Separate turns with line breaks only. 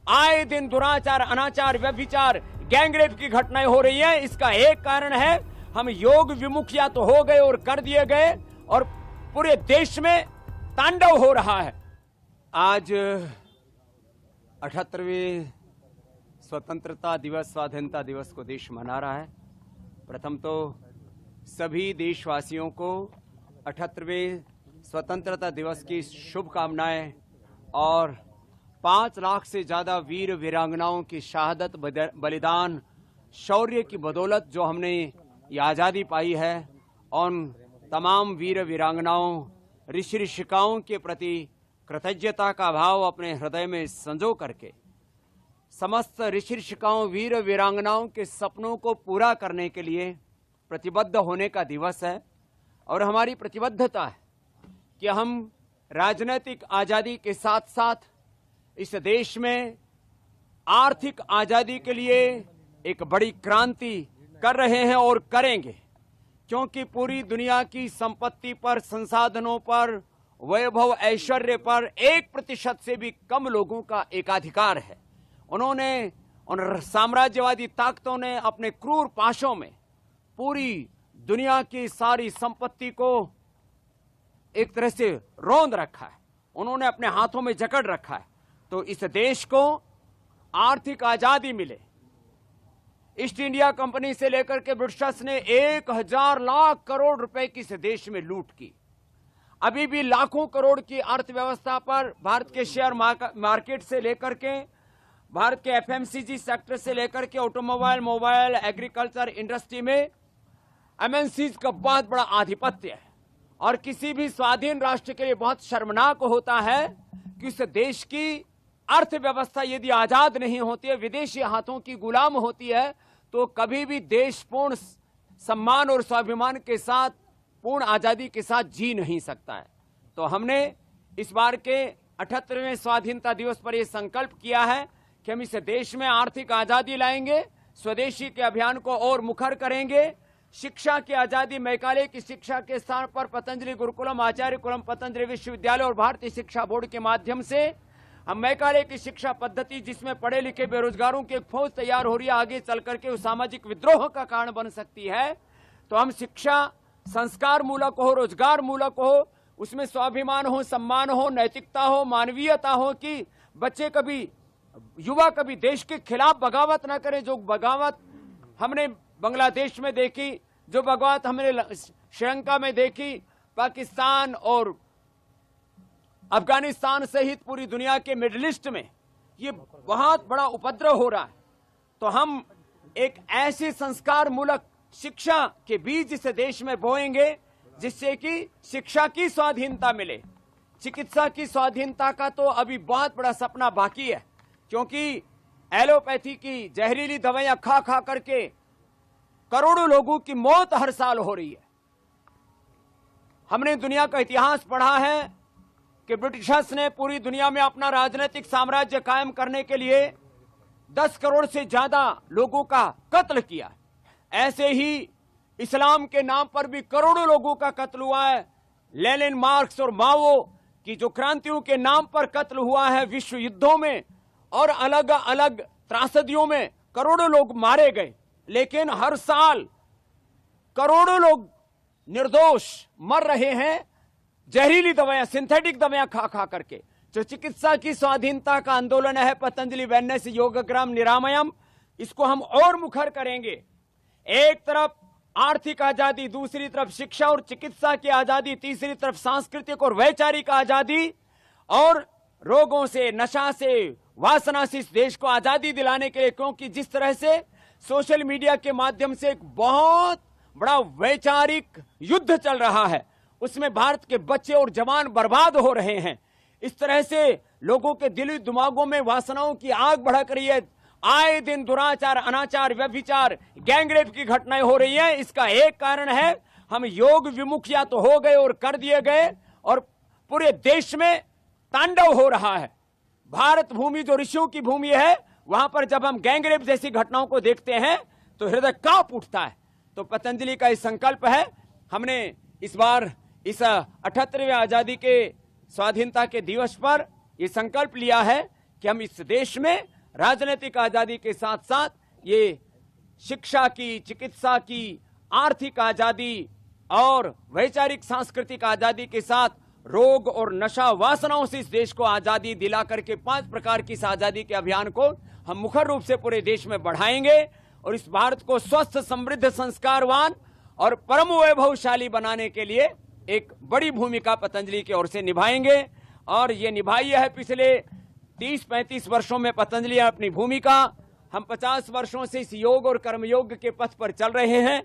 आए दिन दुराचार, अनाचार, व्यभिचार, गैंगरेप की घटनाएं हो रही हैं। इसका एक कारण है हम योग विमुख या तो हो गए और कर दिए गए और पूरे देश में तांडव हो रहा है। आज 78वें स्वतंत्रता दिवस, स्वाधीनता दिवस को देश मना रहा है। प्रथम तो सभी देशवासियों को 78वें स्वतंत्रता दिवस की शुभकामनाएं और 5 लाख से ज्यादा वीर वीरांगनाओं की शहादत, बलिदान, शौर्य की बदौलत जो हमने ये आज़ादी पाई है, उन तमाम वीर वीरांगनाओं, ऋषि ऋषिकाओं के प्रति कृतज्ञता का भाव अपने हृदय में संजो करके समस्त ऋषि ऋषिकाओं, वीर वीरांगनाओं के सपनों को पूरा करने के लिए प्रतिबद्ध होने का दिवस है। और हमारी प्रतिबद्धता है कि हम राजनीतिक आज़ादी के साथ साथ इस देश में आर्थिक आज़ादी के लिए एक बड़ी क्रांति कर रहे हैं और करेंगे, क्योंकि पूरी दुनिया की संपत्ति पर, संसाधनों पर, वैभव ऐश्वर्य पर 1% से भी कम लोगों का एकाधिकार है। उन्होंने, उन साम्राज्यवादी ताकतों ने अपने क्रूर पाशों में पूरी दुनिया की सारी संपत्ति को एक तरह से रौंद रखा है, उन्होंने अपने हाथों में जकड़ रखा है। तो इस देश को आर्थिक आजादी मिले, ईस्ट इंडिया कंपनी से लेकर के ब्रिटिशर्स ने 1000 लाख करोड़ रुपए की इस देश में लूट की। अभी भी लाखों करोड़ की अर्थव्यवस्था पर भारत के शेयर मार्केट से लेकर के, भारत के एफएमसीजी सेक्टर से लेकर के ऑटोमोबाइल, मोबाइल, एग्रीकल्चर इंडस्ट्री में एमएनसीज का बहुत बड़ा आधिपत्य है। और किसी भी स्वाधीन राष्ट्र के लिए बहुत शर्मनाक होता है कि इस देश की अर्थव्यवस्था यदि आजाद नहीं होती है, विदेशी हाथों की गुलाम होती है, तो कभी भी देश पूर्ण सम्मान और स्वाभिमान के साथ, पूर्ण आजादी के साथ जी नहीं सकता है। तो हमने इस बार के 78वें स्वाधीनता दिवस पर यह संकल्प किया है कि हम इस देश में आर्थिक आजादी लाएंगे, स्वदेशी के अभियान को और मुखर करेंगे, शिक्षा की आजादी, मैकाले की शिक्षा के स्थान पर पतंजलि गुरुकुलम, आचार्य कुलम, पतंजलि विश्वविद्यालय और भारतीय शिक्षा बोर्ड के माध्यम से हम मैकाले की शिक्षा पद्धति, जिसमें पढ़े लिखे बेरोजगारों की एक फौज तैयार हो रही है, आगे चल करके उस सामाजिक विद्रोह का कारण बन सकती है। तो हम शिक्षा संस्कार मूलक हो, रोजगार मूलक हो, उसमें स्वाभिमान हो, सम्मान हो, नैतिकता हो, मानवीयता हो, कि बच्चे कभी, युवा कभी देश के खिलाफ बगावत ना करें। जो बगावत हमने बांग्लादेश में देखी, जो बगावत हमने श्रीलंका में देखी, पाकिस्तान और अफगानिस्तान सहित पूरी दुनिया के मिडिल ईस्ट में ये बहुत बड़ा उपद्रव हो रहा है। तो हम एक ऐसी संस्कार मूलक शिक्षा के बीज इस देश में बोएंगे जिससे कि शिक्षा की स्वाधीनता मिले। चिकित्सा की स्वाधीनता का तो अभी बहुत बड़ा सपना बाकी है, क्योंकि एलोपैथी की जहरीली दवाइयां खा खा करके करोड़ों लोगों की मौत हर साल हो रही है। हमने दुनिया का इतिहास पढ़ा है कि ब्रिटिशर्स ने पूरी दुनिया में अपना राजनीतिक साम्राज्य कायम करने के लिए 10 करोड़ से ज्यादा लोगों का कत्ल किया। ऐसे ही इस्लाम के नाम पर भी करोड़ों लोगों का कत्ल हुआ है। लेनिन, मार्क्स और माओ की जो क्रांतियों के नाम पर कत्ल हुआ है विश्व युद्धों में और अलग अलग त्रासदियों में करोड़ों लोग मारे गए। लेकिन हर साल करोड़ों लोग निर्दोष मर रहे हैं जहरीली दवाइयां, सिंथेटिक दवाइयां खा खा करके। जो चिकित्सा की स्वाधीनता का आंदोलन है, पतंजलि वेलनेस योगग्राम निरामयम, इसको हम और मुखर करेंगे। एक तरफ आर्थिक आजादी, दूसरी तरफ शिक्षा और चिकित्सा की आजादी, तीसरी तरफ सांस्कृतिक और वैचारिक आजादी, और रोगों से, नशा से, वासना से इस देश को आजादी दिलाने के लिए। क्योंकि जिस तरह से सोशल मीडिया के माध्यम से एक बहुत बड़ा वैचारिक युद्ध चल रहा है, उसमें भारत के बच्चे और जवान बर्बाद हो रहे हैं। इस तरह से लोगों के दिली दिमागों में वासनाओं की आग भड़क रही है। आए दिन दुराचार, अनाचार, व्यभिचार, गैंगरेप की घटनाएं हो रही हैं। इसका एक कारण है हम योग विमुख या तो हो गए और कर दिए गए और पूरे देश में तांडव हो रहा है। भारत भूमि जो ऋषियों की भूमि है, वहां पर जब हम गैंगरेप जैसी घटनाओं को देखते हैं तो हृदय कांप उठता है। तो पतंजलि का इस संकल्प है, हमने इस बार इस 78वें आजादी के स्वाधीनता के दिवस पर यह संकल्प लिया है कि हम इस देश में राजनीतिक आजादी के साथ साथ ये शिक्षा की, चिकित्सा की, आर्थिक आजादी और वैचारिक सांस्कृतिक आजादी के साथ रोग और नशा वासनाओं से इस देश को आजादी दिला करके 5 प्रकार की इस आजादी के अभियान को हम मुखर रूप से पूरे देश में बढ़ाएंगे और इस भारत को स्वस्थ, समृद्ध, संस्कारवान और परम वैभवशाली बनाने के लिए एक बड़ी भूमिका पतंजलि की ओर से निभाएंगे। और ये निभाई है पिछले 30-35 वर्षों में पतंजलि अपनी भूमिका। हम 50 वर्षों से इस योग और कर्मयोग के पथ पर चल रहे हैं।